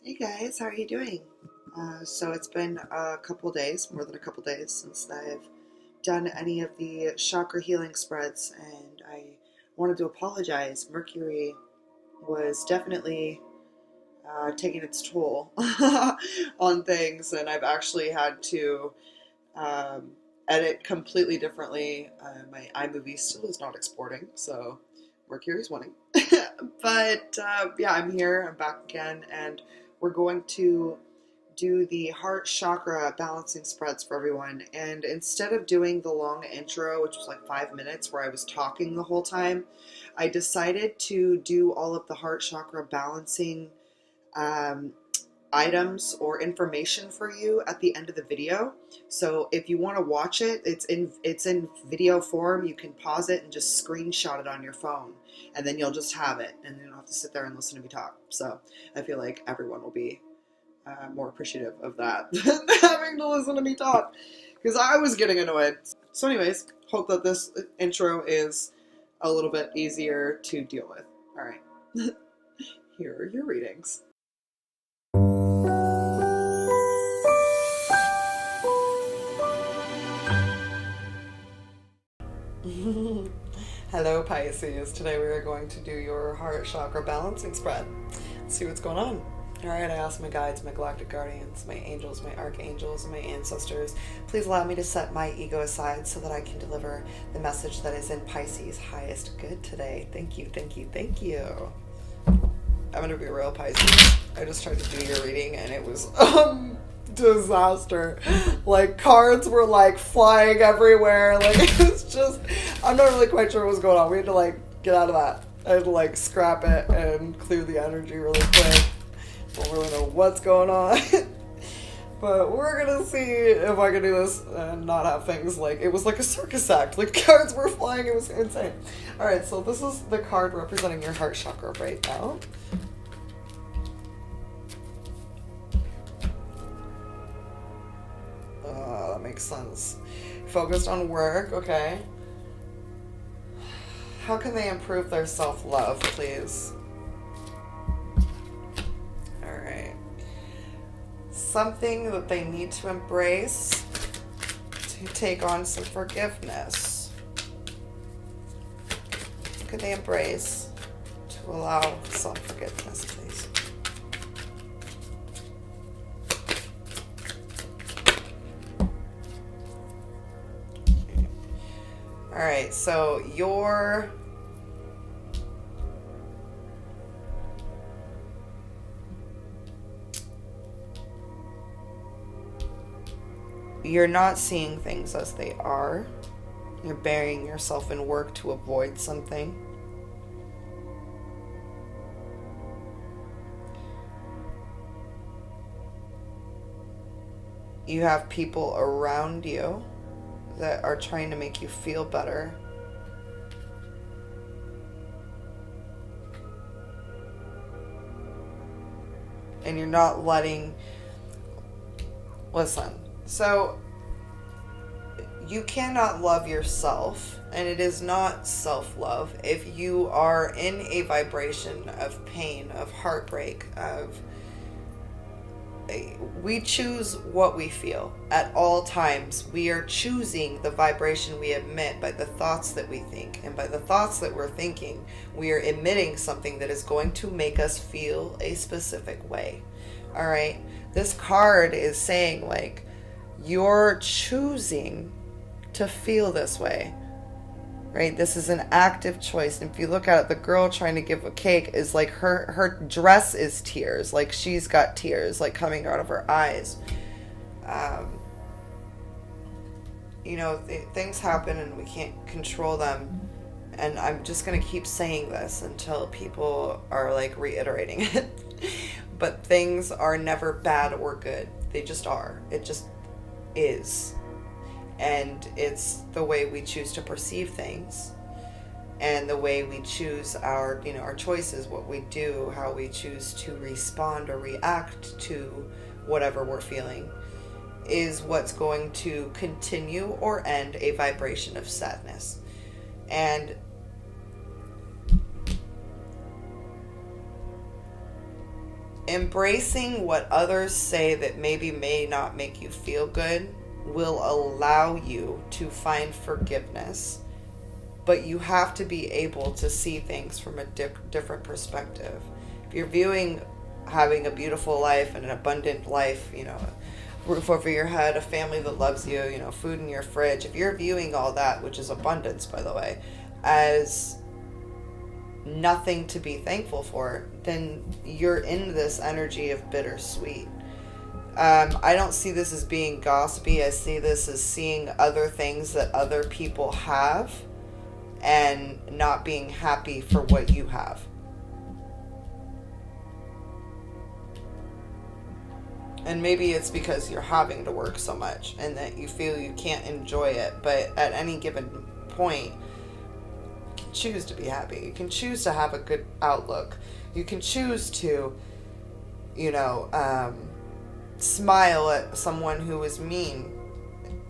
Hey guys, how are you doing? So it's been a couple days, more than a couple days, since I've done any of the chakra healing spreads, and I wanted to apologize. Mercury was definitely taking its toll on things, and I've actually had to um, edit completely differently. My iMovie still is not exporting, so Mercury's winning. But yeah, I'm here, I'm back again, and we're going to do the heart chakra balancing spreads for everyone. And instead of doing the long intro, which was like 5 minutes where I was talking the whole time, I decided to do all of the heart chakra balancing um, items or information for you at the end of the video. So if you want to watch it, it's in video form. You can pause it and just screenshot it on your phone, and then you'll just have it, and you don't have to sit there and listen to me talk. So I feel like everyone will be more appreciative of that than having to listen to me talk, because I was getting annoyed. So anyways, hope that this intro is a little bit easier to deal with. All right. Here are your readings. Hello Pisces. Today we are going to do your heart chakra balancing spread. Let's see what's going on. Alright, I ask my guides, my galactic guardians, my angels, my archangels, and my ancestors, please allow me to set my ego aside so that I can deliver the message that is in Pisces' highest good today. Thank you, thank you, thank you. I'm gonna be real, Pisces. I just tried to do your reading and it was disaster. Like, cards were like flying everywhere. Like, it was just, I'm not really quite sure what was going on. We had to like get out of that. I had to like scrap it and clear the energy really quick. Don't really know what's going on. But we're gonna see if I can do this and not have things like, it was like a circus act. Like, cards were flying, it was insane. Alright, so this is the card representing your heart chakra right now. That makes sense. Focused on work, okay. How can they improve their self-love, please? Alright. Something that they need to embrace to take on some forgiveness. What can they embrace to allow self-forgiveness, please? Alright, so you're not seeing things as they are. You're burying yourself in work to avoid something. You have people around you that are trying to make you feel better. And you're not letting... Listen, so you cannot love yourself, and it is not self-love if you are in a vibration of pain, of heartbreak, of... We choose what we feel at all times. We are choosing the vibration we emit by the thoughts that we think. And by the thoughts that we're thinking, we are emitting something that is going to make us feel a specific way. All right? This card is saying, like, you're choosing to feel this way. Right? This is an active choice. And if you look at it, the girl trying to give a cake is like her dress is tears. Like, she's got tears like coming out of her eyes. You know, things happen and we can't control them. And I'm just going to keep saying this until people are like reiterating it. But things are never bad or good. They just are. It just is. And it's the way we choose to perceive things, and the way we choose our, our choices, what we do, how we choose to respond or react to whatever we're feeling, is what's going to continue or end a vibration of sadness. And Embracing what others say that maybe may not make you feel good will allow you to find forgiveness. But you have to be able to see things from a different perspective. If you're viewing having a beautiful life and an abundant life, you know, a roof over your head, a family that loves you, you know, food in your fridge, if you're viewing all that, which is abundance, by the way, as nothing to be thankful for, then you're in this energy of bittersweet. I don't see this as being gossipy. I see this as seeing other things that other people have and not being happy for what you have. And maybe it's because you're having to work so much and that you feel you can't enjoy it. But at any given point, you can choose to be happy. You can choose to have a good outlook. You can choose to, you know, smile at someone who is mean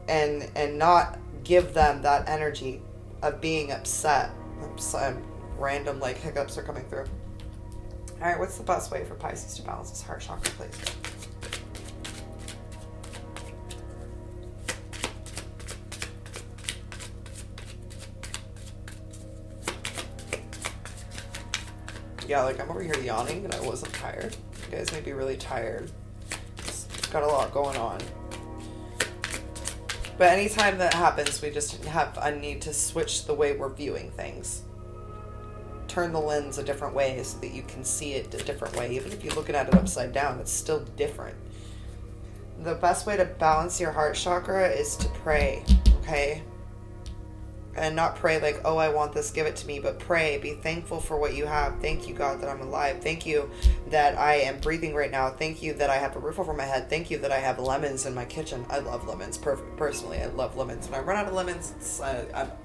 and not give them that energy of being upset. Random like hiccups are coming through. All right, what's the best way for Pisces to balance his heart chakra, please? Yeah, like I'm over here yawning and I wasn't tired. You guys may be really tired. Just got a lot going on. But anytime that happens, we just have a need to switch the way we're viewing things. Turn the lens a different way so that you can see it a different way. Even if you're looking at it upside down, it's still different. The best way to balance your heart chakra is to pray, okay? And not pray like, oh, I want this, give it to me, but pray, be thankful for what you have. Thank you, God, that I'm alive. Thank you that I am breathing right now. Thank you that I have a roof over my head. Thank you that I have lemons in my kitchen. I love lemons, personally. I love lemons. When I run out of lemons,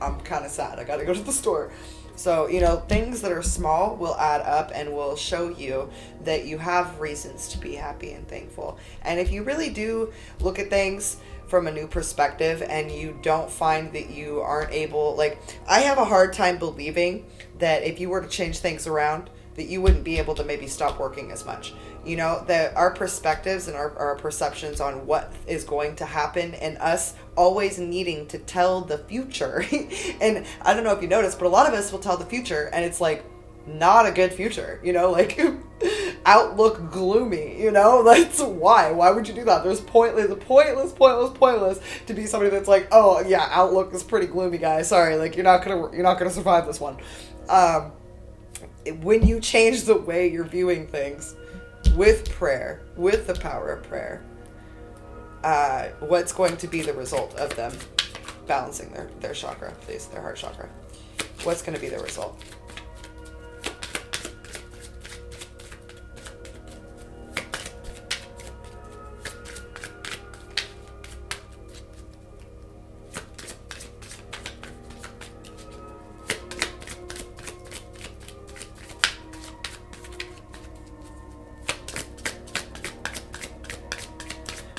I'm kind of sad. I got to go to the store. So, you know, things that are small will add up and will show you that you have reasons to be happy and thankful. And if you really do look at things from a new perspective and you don't find that you aren't able, like, I have a hard time believing that if you were to change things around, that you wouldn't be able to maybe stop working as much. You know, that our perspectives and our perceptions on what is going to happen and us always needing to tell the future. And I don't know if you noticed, but a lot of us will tell the future and it's like not a good future, you know, like outlook gloomy, you know, that's why would you do that? There's pointless to be somebody that's like, oh yeah, outlook is pretty gloomy, guys. Sorry. Like you're not going to survive this one. When you change the way you're viewing things with prayer, with the power of prayer, what's going to be the result of them balancing their chakra, please, their heart chakra? What's going to be the result?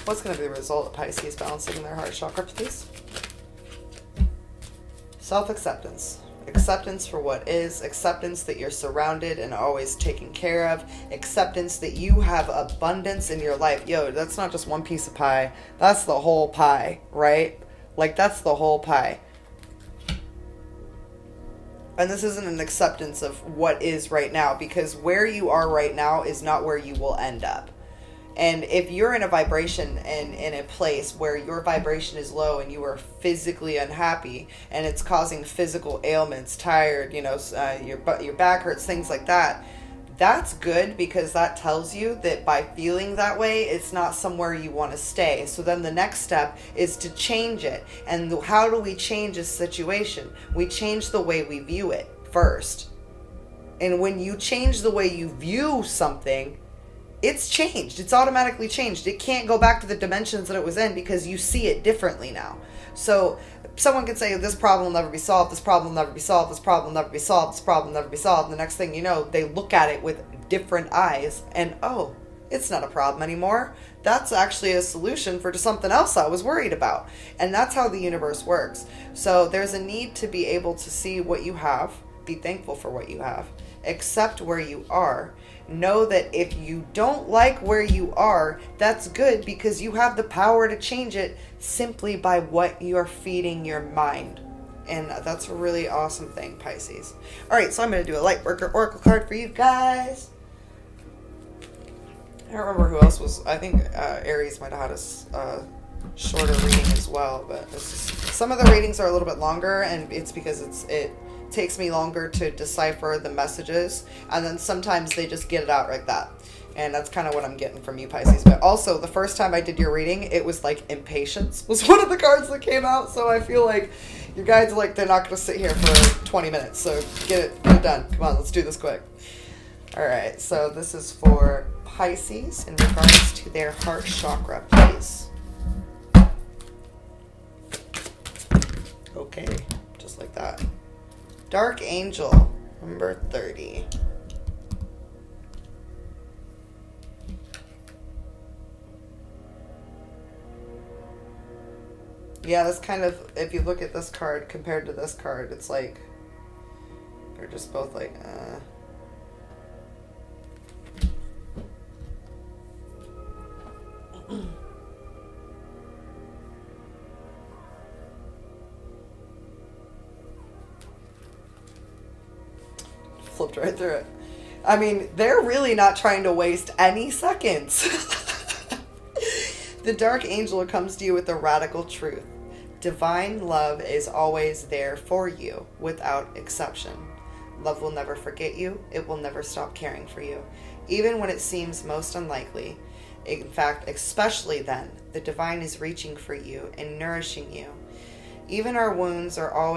What's going to be the result of Pisces balancing their heart chakra, please? Self-acceptance. Acceptance for what is. Acceptance that you're surrounded and always taken care of. Acceptance that you have abundance in your life. Yo, that's not just one piece of pie. That's the whole pie, right? Like, that's the whole pie. And this isn't an acceptance of what is right now, because where you are right now is not where you will end up. And if you're in a vibration and in a place where your vibration is low and you are physically unhappy and it's causing physical ailments, tired, you know, your back hurts, things like that, that's good, because that tells you that by feeling that way, it's not somewhere you want to stay. So then the next step is to change it. And how do we change a situation? We change the way we view it first. And when you change the way you view something, it's changed. It's automatically changed. It can't go back to the dimensions that it was in because you see it differently now. So someone can say, this problem will never be solved, this problem will never be solved, this problem will never be solved, this problem will never be solved. And the next thing you know, they look at it with different eyes and, oh, it's not a problem anymore. That's actually a solution for something else I was worried about. And that's how the universe works. So there's a need to be able to see what you have, Be thankful for what you have. Accept where you are. Know that if you don't like where you are, that's good, because you have the power to change it simply by what you're feeding your mind. And that's a really awesome thing, Pisces. All right, so I'm going to do a light worker oracle card for you guys. I don't remember who else was. I think Aries might have had a shorter reading as well, but some of the readings are a little bit longer, and it's because it takes me longer to decipher the messages, and then sometimes they just get it out like that, and that's kind of what I'm getting from you, Pisces. But also, the first time I did your reading, it was like impatience was one of the cards that came out, so I feel like your guides are like, they're not going to sit here for 20 minutes, so get it done. Come on, let's do this quick. All right, so this is for Pisces in regards to their heart chakra, please. Okay, just like that. Dark Angel, number 30. Yeah, that's kind of, if you look at this card compared to this card, it's like, they're just both like, flipped right through it. I mean, they're really not trying to waste any seconds. The Dark Angel comes to you with a radical truth. Divine love is always there for you, without exception. Love will never forget you. It will never stop caring for you, even when it seems most unlikely. In fact, especially then, the divine is reaching for you and nourishing you. Even our wounds are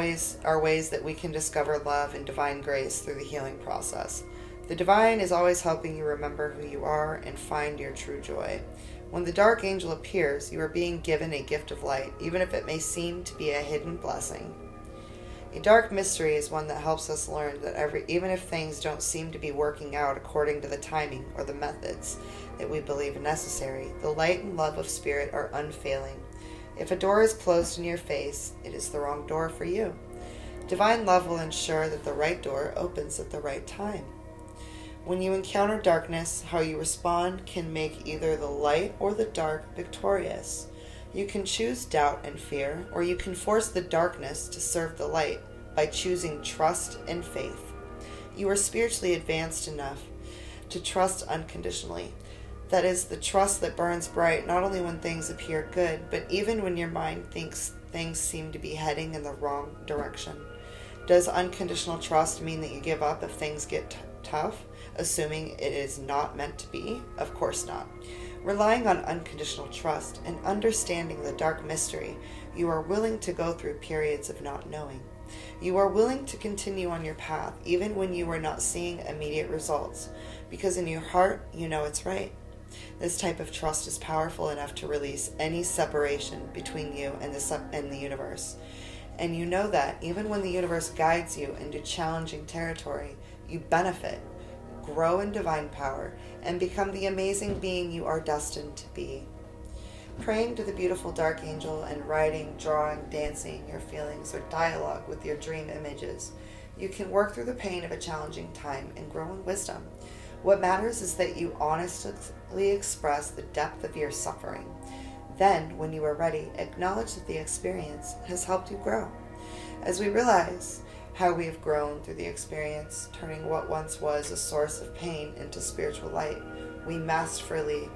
ways that we can discover love and divine grace through the healing process. The divine is always helping you remember who you are and find your true joy. When the Dark Angel appears, you are being given a gift of light, even if it may seem to be a hidden blessing. A dark mystery is one that helps us learn that even if things don't seem to be working out according to the timing or the methods that we believe necessary, the light and love of spirit are unfailing. If a door is closed in your face, it is the wrong door for you. Divine love will ensure that the right door opens at the right time. When you encounter darkness, how you respond can make either the light or the dark victorious. You can choose doubt and fear, or you can force the darkness to serve the light by choosing trust and faith. You are spiritually advanced enough to trust unconditionally. That is, the trust that burns bright not only when things appear good, but even when your mind thinks things seem to be heading in the wrong direction. Does unconditional trust mean that you give up if things get tough, assuming it is not meant to be? Of course not. Relying on unconditional trust and understanding the dark mystery, you are willing to go through periods of not knowing. You are willing to continue on your path even when you are not seeing immediate results, because in your heart you know it's right. This type of trust is powerful enough to release any separation between you and the universe. And you know that even when the universe guides you into challenging territory, you benefit, grow in divine power, and become the amazing being you are destined to be. Praying to the beautiful Dark Angel and writing, drawing, dancing your feelings, or dialogue with your dream images, you can work through the pain of a challenging time and grow in wisdom. What matters is that you honestly express the depth of your suffering. Then, when you are ready, acknowledge that the experience has helped you grow. As we realize how we have grown through the experience, turning what once was a source of pain into spiritual light, we masterfully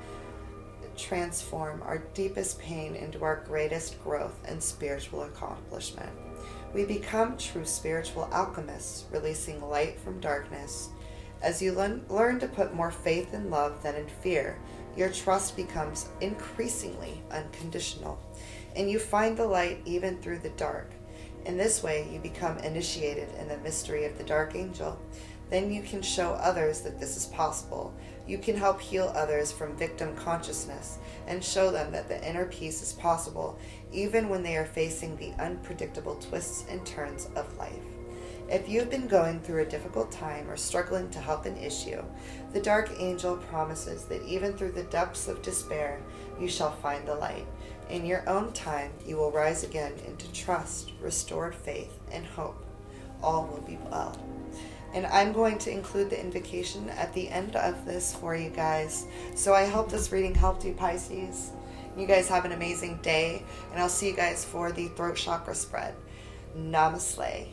transform our deepest pain into our greatest growth and spiritual accomplishment. We become true spiritual alchemists, releasing light from darkness. As you learn to put more faith in love than in fear, your trust becomes increasingly unconditional, and you find the light even through the dark. In this way, you become initiated in the mystery of the Dark Angel. Then you can show others that this is possible. You can help heal others from victim consciousness and show them that the inner peace is possible, even when they are facing the unpredictable twists and turns of life. If you've been going through a difficult time or struggling to help an issue, the Dark Angel promises that even through the depths of despair, you shall find the light. In your own time, you will rise again into trust, restored faith, and hope. all will be well. And I'm going to include the invocation at the end of this for you guys. So I hope this reading helped you, Pisces. You guys have an amazing day, and I'll see you guys for the throat chakra spread. Namaslay.